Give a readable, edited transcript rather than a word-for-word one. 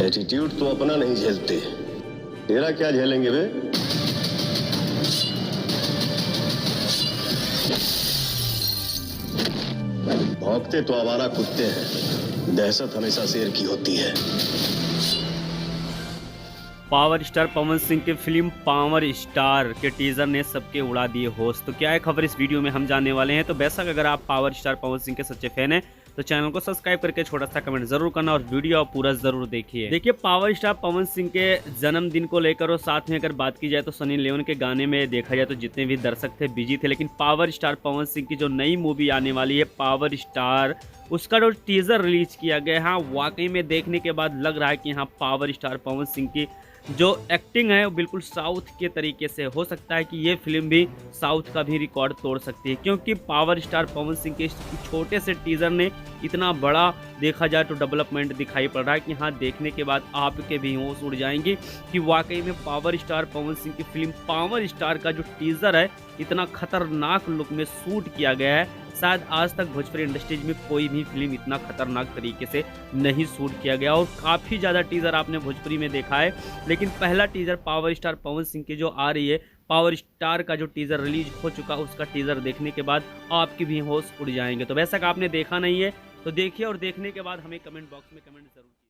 Attitude तो अपना नहीं झेलते, तेरा क्या झेलेंगे बे? भौंकते तो आवारा कुत्ते हैं, दहशत हमेशा शेर की होती है। पावर स्टार पवन सिंह की फिल्म पावर स्टार के टीजर ने सबके उड़ा दिए होश। तो क्या है खबर इस वीडियो में हम जानने वाले हैं। तो बेशक अगर आप पावर स्टार पवन सिंह के सच्चे फैन हैं तो चैनल को सब्सक्राइब करके छोटा सा कमेंट जरूर करना और वीडियो पूरा जरूर देखिए। देखिए पावर स्टार पवन सिंह के जन्मदिन को लेकर और साथ में अगर बात की जाए तो सनी लियोन के गाने में देखा जाए तो जितने भी दर्शक थे बिजी थे, लेकिन पावर स्टार पवन सिंह की जो नई मूवी आने वाली है पावर स्टार, उसका जो टीजर रिलीज किया गया है, हाँ वाकई में देखने के बाद लग रहा है कि हाँ पावर स्टार पवन सिंह की जो एक्टिंग है वो बिल्कुल साउथ के तरीके से हो सकता है कि ये फिल्म भी साउथ का भी रिकॉर्ड तोड़ सकती है, क्योंकि पावर स्टार पवन सिंह के छोटे से टीजर ने इतना बड़ा देखा जाए तो डेवलपमेंट दिखाई पड़ रहा है कि हाँ देखने के बाद आपके भी होश उड़ जाएंगे कि वाकई में पावर स्टार पवन सिंह की फिल्म पावर स्टार का जो टीजर है इतना खतरनाक लुक में शूट किया गया है। शायद आज तक भोजपुरी इंडस्ट्रीज में कोई भी फिल्म इतना खतरनाक तरीके से नहीं शूट किया गया और काफ़ी ज़्यादा टीज़र आपने भोजपुरी में देखा है, लेकिन पहला teaser power star Pawan Singh की जो आ रही है, पावर स्टार का जो टीज़र रिलीज हो चुका उसका टीज़र देखने के बाद आपकी भी होश उड़ जाएंगे। तो वैसा आपने देखा नहीं है तो देखिए और देखने के बाद हमें कमेंट बॉक्स में कमेंट जरूर